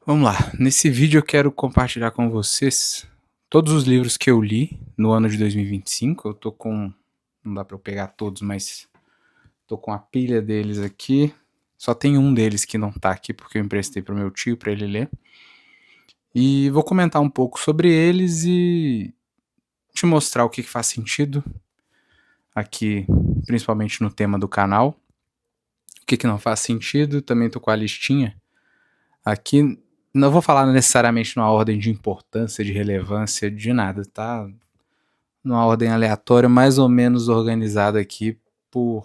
Vamos lá, nesse vídeo eu quero compartilhar com vocês todos os livros que eu li no ano de 2025. Eu tô com, não dá para eu pegar todos, mas tô com a pilha deles aqui. Só tem um deles que não tá aqui porque eu emprestei pro meu tio para ele ler. E vou comentar um pouco sobre eles e te mostrar o que faz sentido aqui, principalmente no tema do canal. O que não faz sentido, também tô com a listinha aqui. Não vou falar necessariamente numa ordem de importância, de relevância, de nada, tá? Numa ordem aleatória, mais ou menos organizada aqui por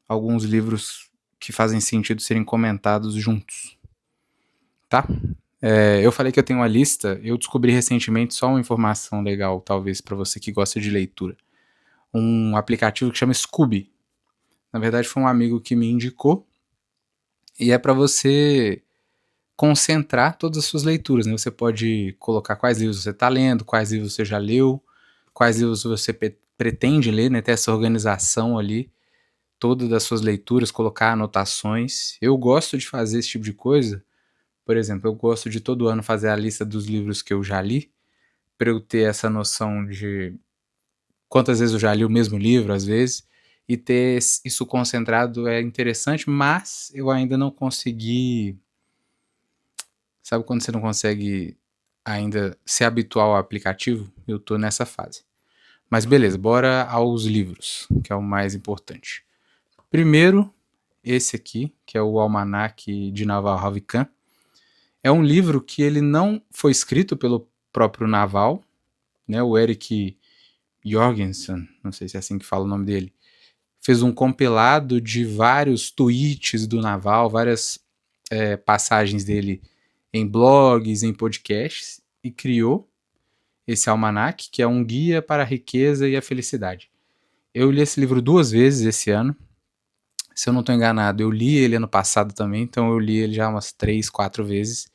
alguns livros que fazem sentido serem comentados juntos, tá? Eu falei que eu tenho uma lista, eu descobri recentemente só uma informação legal, talvez para você que gosta de leitura. Um aplicativo que chama Scooby. Na verdade foi um amigo que me indicou e é para você concentrar todas as suas leituras, né? Você pode colocar quais livros você está lendo, quais livros você já leu, quais livros você pretende ler, né? Ter essa organização ali, toda das suas leituras, colocar anotações. Eu gosto de fazer esse tipo de coisa. Por exemplo, eu gosto de todo ano fazer a lista dos livros que eu já li, para eu ter essa noção de quantas vezes eu já li o mesmo livro, às vezes, e ter isso concentrado é interessante, mas eu ainda não consegui. Sabe quando você não consegue ainda se habituar ao aplicativo? Eu tô nessa fase. Mas beleza, bora aos livros, que é o mais importante. Primeiro, esse aqui, que é o Almanaque de Naval Ravikant. É um livro que ele não foi escrito pelo próprio Naval, né? O Eric Jorgensen, não sei se é assim que fala o nome dele, fez um compilado de vários tweets do Naval, várias passagens dele em blogs, em podcasts, e criou esse almanaque, que é um guia para a riqueza e a felicidade. Eu li esse livro 2 vezes esse ano. Se eu não estou enganado, eu li ele ano passado também, então eu li ele já umas 3, 4 vezes.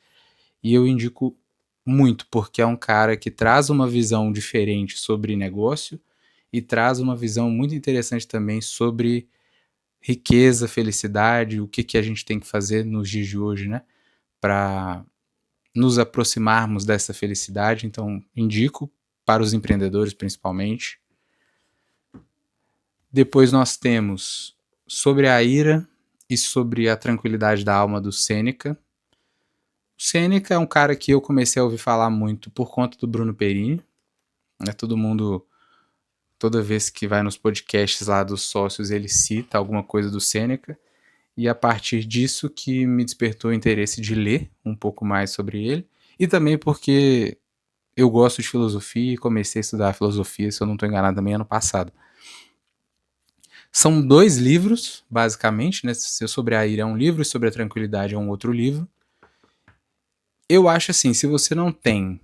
E eu indico muito, porque é um cara que traz uma visão diferente sobre negócio e traz uma visão muito interessante também sobre riqueza, felicidade, o que a gente tem que fazer nos dias de hoje, né? Para nos aproximarmos dessa felicidade. Então, indico para os empreendedores principalmente. Depois nós temos Sobre a Ira e Sobre a Tranquilidade da Alma, do Sêneca. O Sêneca é um cara que eu comecei a ouvir falar muito por conta do Bruno Perini. Né? Todo mundo, toda vez que vai nos podcasts lá dos sócios, ele cita alguma coisa do Sêneca. E a partir disso que me despertou o interesse de ler um pouco mais sobre ele. E também porque eu gosto de filosofia e comecei a estudar filosofia, se eu não estou enganado, também ano passado. São 2 livros, basicamente, né? Sobre a ira é um livro e Sobre a Tranquilidade é um outro livro. Eu acho assim, se você não tem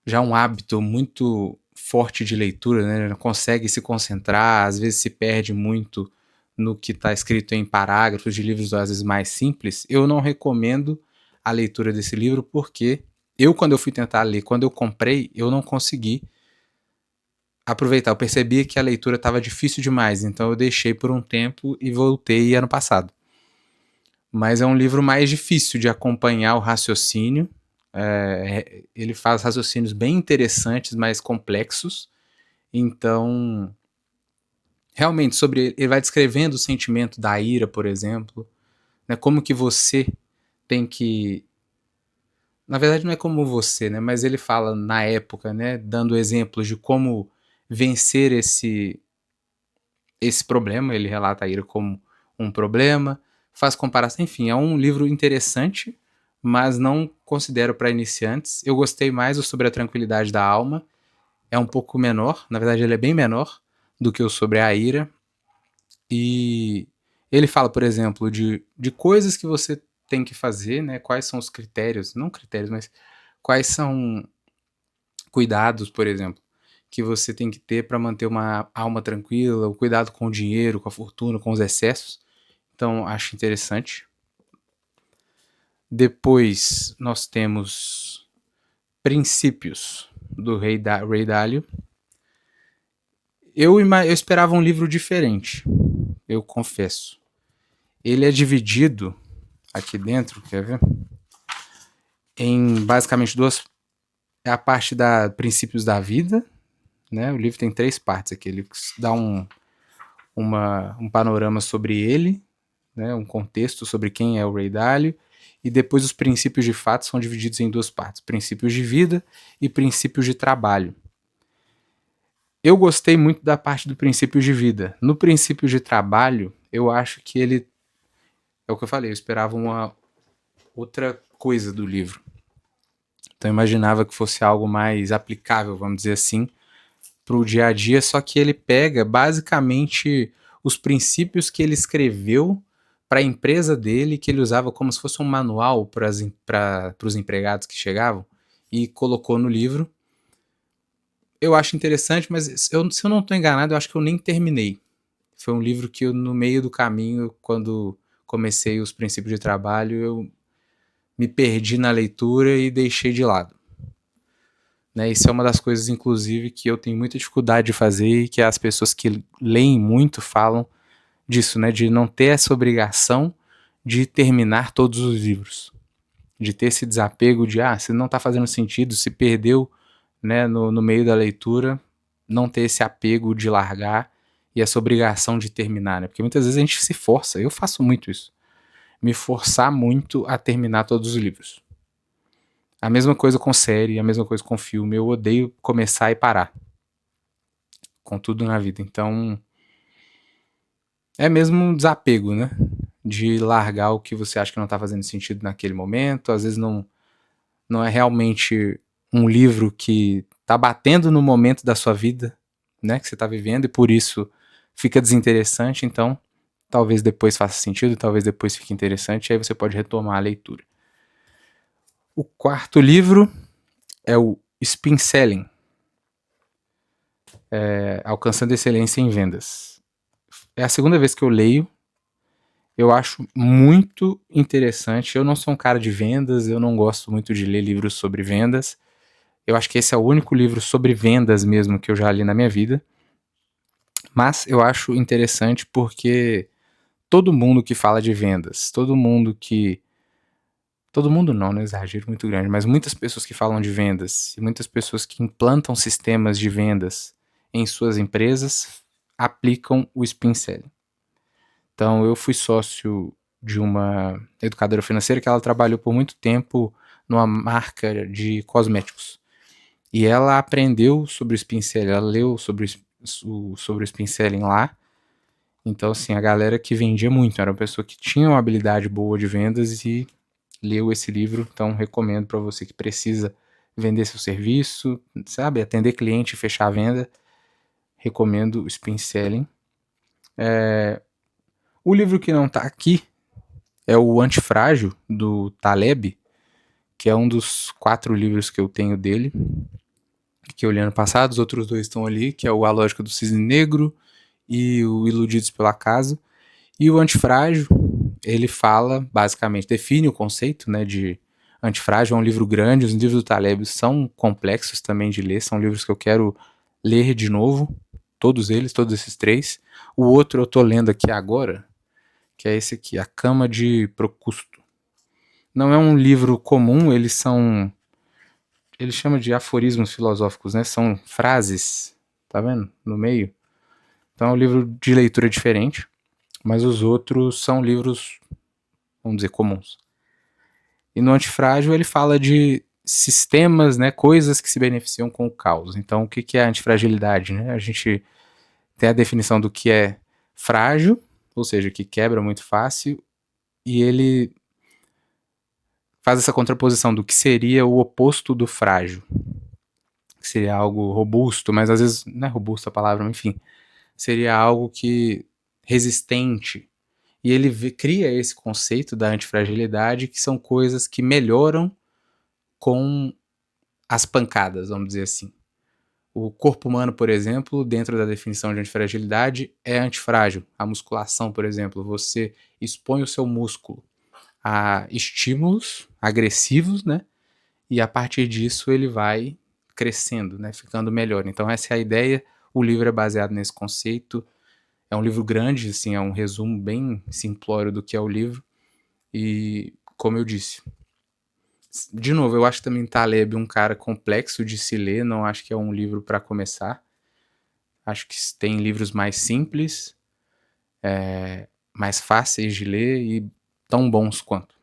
já um hábito muito forte de leitura, né? Não consegue se concentrar, às vezes se perde muito no que está escrito em parágrafos de livros às vezes mais simples, eu não recomendo a leitura desse livro, porque quando eu fui tentar ler, quando eu comprei, eu não consegui aproveitar. Eu percebi que a leitura estava difícil demais, então eu deixei por um tempo e voltei ano passado. Mas é um livro mais difícil de acompanhar o raciocínio. Ele faz raciocínios bem interessantes, mais complexos. Então, realmente, ele vai descrevendo o sentimento da ira, por exemplo, né? Como que você tem que... Na verdade, não é como você, né? Mas ele fala na época, né? Dando exemplos de como vencer esse problema. Ele relata a ira como um problema, faz comparação, enfim, é um livro interessante, mas não considero para iniciantes. Eu gostei mais do Sobre a Tranquilidade da Alma, é um pouco menor, na verdade ele é bem menor do que o Sobre a Ira, e ele fala, por exemplo, de coisas que você tem que fazer, né? Quais são os critérios, não critérios, mas quais são cuidados, por exemplo, que você tem que ter para manter uma alma tranquila, o cuidado com o dinheiro, com a fortuna, com os excessos. Então, acho interessante. Depois, nós temos Princípios, do Ray Dalio. Eu esperava um livro diferente, eu confesso. ele é dividido aqui dentro, quer ver? Em basicamente duas. É a parte da princípios da vida, né? O livro tem 3 partes aqui. Ele dá um panorama sobre ele, né? Um contexto sobre quem é o Ray Dalio. E depois os princípios de fato são divididos em 2 partes: princípios de vida e princípios de trabalho. Eu gostei muito da parte do princípio de vida. No princípio de trabalho, eu acho que ele. É o que eu falei, eu esperava uma outra coisa do livro. Então eu imaginava que fosse algo mais aplicável, vamos dizer assim, para o dia a dia, só que ele pega basicamente os princípios que ele escreveu para a empresa dele, que ele usava como se fosse um manual para os empregados que chegavam, e colocou no livro. Eu acho interessante, mas se eu não estou enganado, eu acho que eu nem terminei. Foi um livro que eu, no meio do caminho, quando comecei os princípios de trabalho, eu me perdi na leitura e deixei de lado. Né? Isso é uma das coisas, inclusive, que eu tenho muita dificuldade de fazer e que as pessoas que leem muito falam disso, né? De não ter essa obrigação de terminar todos os livros. De ter esse desapego de, se não está fazendo sentido, se perdeu, né, no meio da leitura, não ter esse apego de largar e essa obrigação de terminar, né? Porque muitas vezes a gente se força, eu faço muito isso, me forçar muito a terminar todos os livros. A mesma coisa com série, a mesma coisa com filme, eu odeio começar e parar. Com tudo na vida, então é mesmo um desapego, né? De largar o que você acha que não está fazendo sentido naquele momento, às vezes não é realmente um livro que está batendo no momento da sua vida, né, que você está vivendo, e por isso fica desinteressante, então talvez depois faça sentido, talvez depois fique interessante, e aí você pode retomar a leitura. O 4º livro é o Spin Selling, Alcançando Excelência em Vendas. É a 2ª vez que eu leio, eu acho muito interessante. Eu não sou um cara de vendas, eu não gosto muito de ler livros sobre vendas. Eu acho que esse é o único livro sobre vendas mesmo que eu já li na minha vida. Mas eu acho interessante porque todo mundo que fala de vendas, todo mundo não, né? Exagero muito grande, mas muitas pessoas que falam de vendas e muitas pessoas que implantam sistemas de vendas em suas empresas aplicam o Spin Selling. Então eu fui sócio de uma educadora financeira que ela trabalhou por muito tempo numa marca de cosméticos. E ela aprendeu sobre o Spin Selling, ela leu sobre o Spin Selling lá. Então, assim, a galera que vendia muito, era uma pessoa que tinha uma habilidade boa de vendas e leu esse livro. Então, recomendo para você que precisa vender seu serviço, sabe, atender cliente e fechar a venda. Recomendo o Spin Selling. O livro que não está aqui é o Antifrágil, do Taleb, que é um dos 4 livros que eu tenho dele, que eu li ano passado. Os outros 2 estão ali, que é o A Lógica do Cisne Negro e o Iludidos pelo Acaso. E o Antifrágil, ele fala, basicamente, define o conceito, né, de Antifrágil. É um livro grande, os livros do Taleb são complexos também de ler, são livros que eu quero ler de novo, todos eles, todos esses 3. O outro eu tô lendo aqui agora, que é esse aqui, A Cama de Procusto. Não é um livro comum, ele chama de aforismos filosóficos, né, são frases, tá vendo, no meio. Então é um livro de leitura diferente, mas os outros são livros, vamos dizer, comuns. E no Antifrágil ele fala de sistemas, né, coisas que se beneficiam com o caos. Então o que é a antifragilidade? Né? A gente tem a definição do que é frágil, ou seja, que quebra muito fácil, e ele faz essa contraposição do que seria o oposto do frágil, que seria algo robusto, mas às vezes não é robusto a palavra, mas enfim, seria algo que resistente. E ele cria esse conceito da antifragilidade, que são coisas que melhoram com as pancadas, vamos dizer assim. O corpo humano, por exemplo, dentro da definição de antifragilidade, é antifrágil. A musculação, por exemplo, você expõe o seu músculo a estímulos agressivos, né? E a partir disso ele vai crescendo, né? Ficando melhor. Então essa é a ideia. O livro é baseado nesse conceito. É um livro grande, assim, é um resumo bem simplório do que é o livro. E, como eu disse, de novo, eu acho também Taleb um cara complexo de se ler, não acho que é um livro para começar. Acho que tem livros mais simples, mais fáceis de ler e tão bons quanto.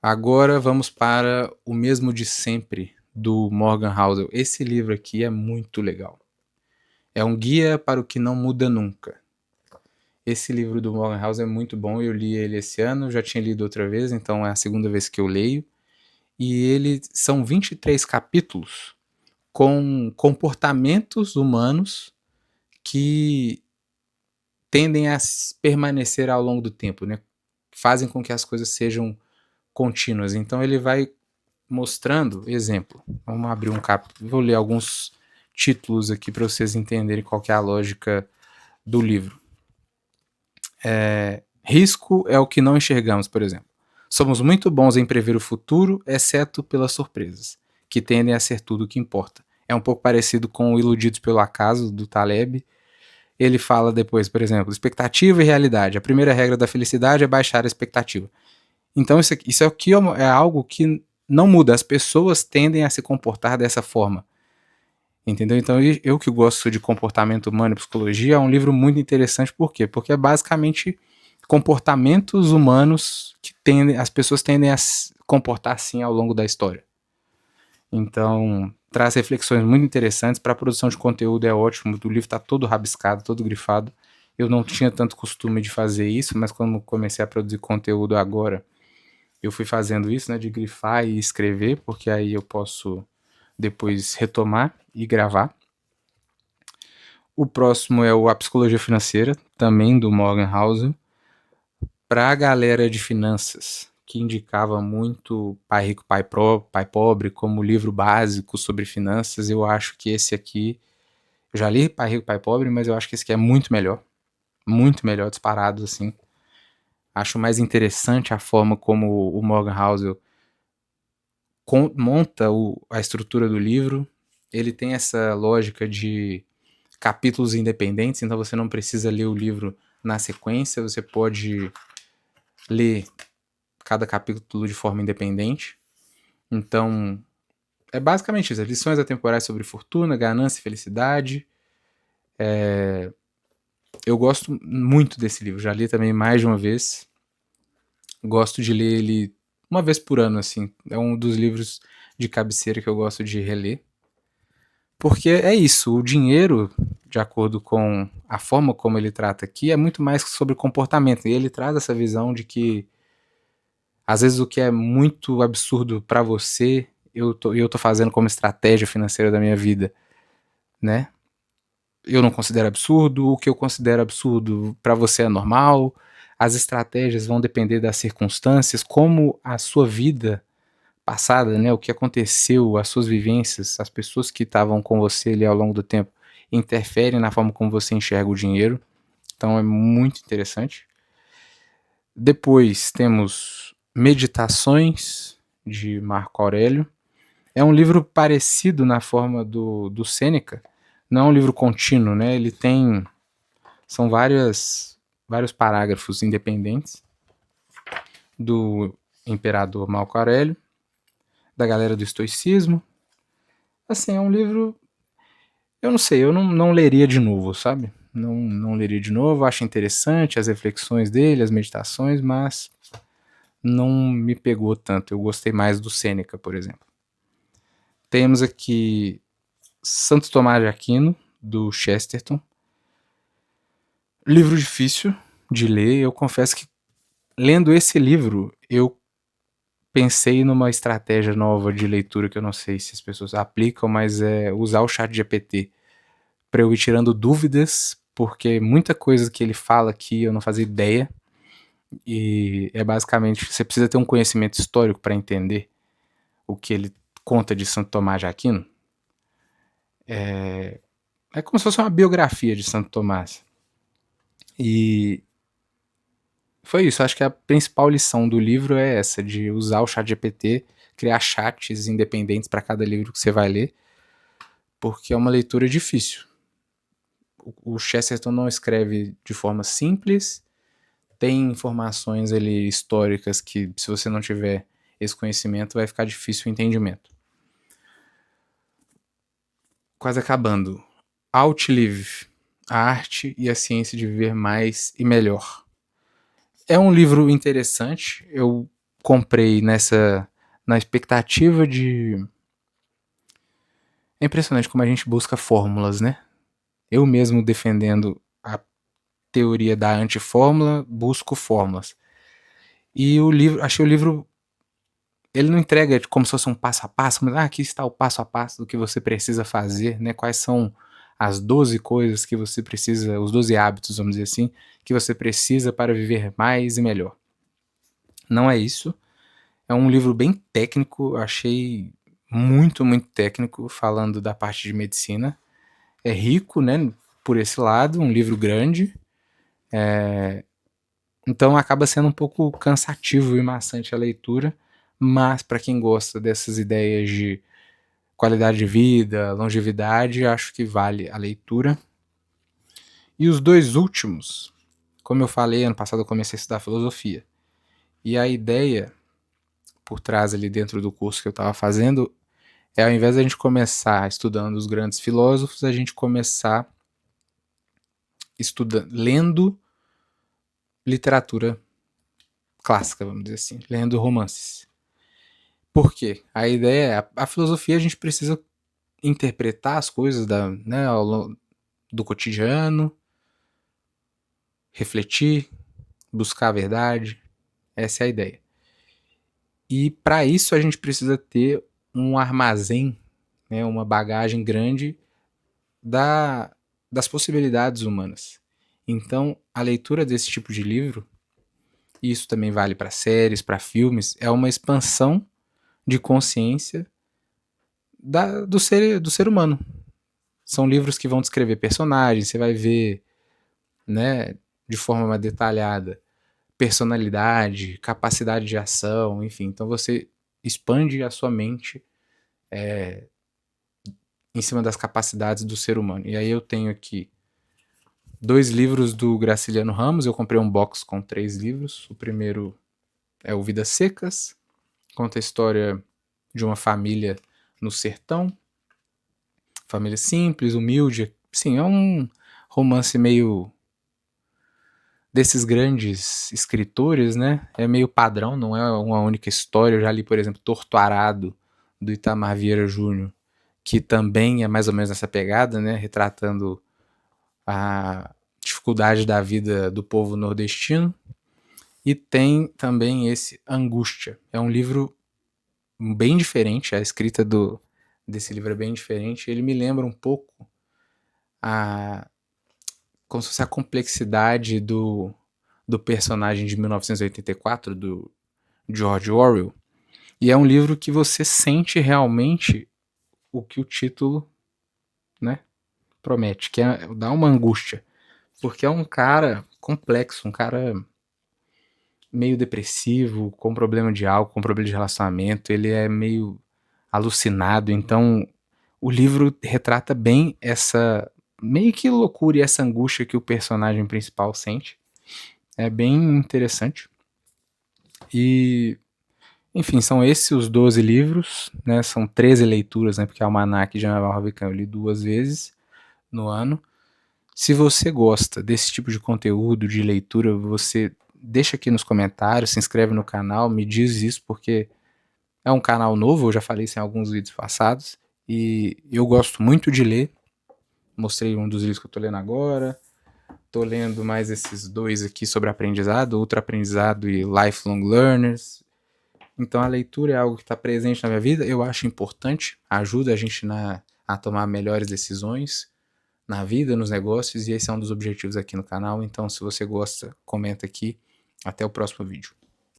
Agora vamos para O Mesmo de Sempre, do Morgan Housel. Esse livro aqui é muito legal. É um guia para o que não muda nunca. Esse livro do Morgan Housel é muito bom, eu li ele esse ano, já tinha lido outra vez, então é a segunda vez que eu leio. E ele são 23 capítulos com comportamentos humanos que tendem a permanecer ao longo do tempo, né? Fazem com que as coisas sejam contínuas. Então ele vai mostrando, exemplo, vamos abrir um capítulo, vou ler alguns títulos aqui para vocês entenderem qual que é a lógica do livro. Risco é o que não enxergamos, por exemplo. Somos muito bons em prever o futuro, exceto pelas surpresas, que tendem a ser tudo o que importa. É um pouco parecido com o Iludidos pelo Acaso, do Taleb. Ele fala depois, por exemplo, expectativa e realidade. A primeira regra da felicidade é baixar a expectativa. Então isso aqui é algo que não muda. As pessoas tendem a se comportar dessa forma. Entendeu? Então eu que gosto de comportamento humano e psicologia, é um livro muito interessante. Por quê? Porque é basicamente comportamentos humanos que as pessoas tendem a se comportar assim ao longo da história. Então, traz reflexões muito interessantes. Para a produção de conteúdo é ótimo. O livro está todo rabiscado, todo grifado. Eu não tinha tanto costume de fazer isso, mas quando comecei a produzir conteúdo agora, eu fui fazendo isso, né, de grifar e escrever, porque aí eu posso depois retomar e gravar. O próximo é o A Psicologia Financeira, também do Morgan Housel. Para a galera de finanças, que indicava muito Pai Rico, Pai Pobre como livro básico sobre finanças, eu acho que esse aqui, eu já li Pai Rico, Pai Pobre, mas eu acho que esse aqui é muito melhor, disparado, assim. Acho mais interessante a forma como o Morgan Housel monta a estrutura do livro. Ele tem essa lógica de capítulos independentes, então você não precisa ler o livro na sequência, você pode ler cada capítulo de forma independente. Então, é basicamente isso. Lições atemporais sobre fortuna, ganância e felicidade. Eu gosto muito desse livro. Já li também mais de uma vez. Gosto de ler ele uma vez por ano, assim. É um dos livros de cabeceira que eu gosto de reler. Porque é isso, o dinheiro, de acordo com a forma como ele trata aqui, é muito mais sobre comportamento. E ele traz essa visão de que às vezes o que é muito absurdo para você, eu tô fazendo como estratégia financeira da minha vida, né? Eu não considero absurdo, o que eu considero absurdo para você é normal. As estratégias vão depender das circunstâncias, como a sua vida passada, né, o que aconteceu, as suas vivências, as pessoas que estavam com você ali ao longo do tempo interferem na forma como você enxerga o dinheiro. Então é muito interessante. Depois temos Meditações, de Marco Aurélio. É um livro parecido na forma do Sêneca. Não é um livro contínuo, né? Ele tem... São vários parágrafos independentes do imperador Marco Aurélio, da galera do estoicismo. Assim, é um livro... Eu não sei, eu não leria de novo, sabe? Não leria de novo, acho interessante as reflexões dele, as meditações, mas não me pegou tanto. Eu gostei mais do Sêneca, por exemplo. Temos aqui Santo Tomás de Aquino, do Chesterton. Livro difícil de ler. Eu confesso que, lendo esse livro, eu pensei numa estratégia nova de leitura que eu não sei se as pessoas aplicam, mas é usar o chat GPT para eu ir tirando dúvidas, porque muita coisa que ele fala aqui eu não fazia ideia. E é basicamente, você precisa ter um conhecimento histórico para entender o que ele conta de Santo Tomás de Aquino. É como se fosse uma biografia de Santo Tomás. E foi isso, acho que a principal lição do livro é essa, de usar o chat GPT, criar chats independentes para cada livro que você vai ler, porque é uma leitura difícil. o Chesterton não escreve de forma simples, tem informações ali históricas que, se você não tiver esse conhecimento, vai ficar difícil o entendimento. Quase acabando. Outlive, a arte e a ciência de viver mais e melhor. É um livro interessante, eu comprei na expectativa de... É impressionante como a gente busca fórmulas, né? Eu mesmo defendendo a teoria da antifórmula, busco fórmulas. E o livro, achei o livro, ele não entrega como se fosse um passo a passo, mas aqui está o passo a passo do que você precisa fazer, né? Quais são as 12 coisas que você precisa, os 12 hábitos, vamos dizer assim, que você precisa para viver mais e melhor. Não é isso. É um livro bem técnico, achei muito, muito técnico, falando da parte de medicina. É rico, né, por esse lado, um livro grande. Então acaba sendo um pouco cansativo e maçante a leitura, mas para quem gosta dessas ideias de qualidade de vida, longevidade, acho que vale a leitura. E os dois últimos, como eu falei, ano passado eu comecei a estudar filosofia. E a ideia por trás ali dentro do curso que eu estava fazendo é, ao invés de a gente começar estudando os grandes filósofos, a gente começar lendo literatura clássica, vamos dizer assim, lendo romances. Por quê? A ideia é, a filosofia a gente precisa interpretar as coisas né, do cotidiano, refletir, buscar a verdade, essa é a ideia. E para isso a gente precisa ter um armazém, né, uma bagagem grande das possibilidades humanas. Então, a leitura desse tipo de livro, e isso também vale para séries, para filmes, é uma expansão de consciência do ser humano. São livros que vão descrever personagens, você vai ver, né, de forma mais detalhada, personalidade, capacidade de ação, enfim. Então você expande a sua mente em cima das capacidades do ser humano. E aí eu tenho aqui 2 livros do Graciliano Ramos, eu comprei um box com 3 livros. O primeiro é o Vidas Secas, conta a história de uma família no sertão, família simples, humilde. Sim, é um romance meio desses grandes escritores, né? É meio padrão, não é uma única história. Eu já li, por exemplo, Torto Arado, do Itamar Vieira Júnior, que também é mais ou menos essa pegada, né? Retratando a dificuldade da vida do povo nordestino. E tem também esse Angústia. É um livro bem diferente, a escrita desse livro é bem diferente. Ele me lembra um pouco como se fosse a complexidade do personagem de 1984, do George Orwell. E é um livro que você sente realmente o que o título, né, promete, que é dar uma angústia. Porque é um cara complexo, um cara meio depressivo, com problema de álcool, com problema de relacionamento, ele é meio alucinado, então o livro retrata bem essa meio que loucura e essa angústia que o personagem principal sente. É bem interessante. E, enfim, são esses os 12 livros, né? São 13 leituras, né? Porque a Almanac de Anaval Ravikant eu li 2 vezes no ano. Se você gosta desse tipo de conteúdo, de leitura, você deixa aqui nos comentários, se inscreve no canal, me diz isso, porque é um canal novo, eu já falei isso em alguns vídeos passados, e eu gosto muito de ler. Mostrei um dos livros que eu tô lendo agora, tô lendo mais esses 2 aqui sobre aprendizado, Ultra Aprendizado e Lifelong Learners. Então a leitura é algo que está presente na minha vida, eu acho importante, ajuda a gente a tomar melhores decisões na vida, nos negócios, e esse é um dos objetivos aqui no canal. Então, se você gosta, comenta aqui. Até o próximo vídeo.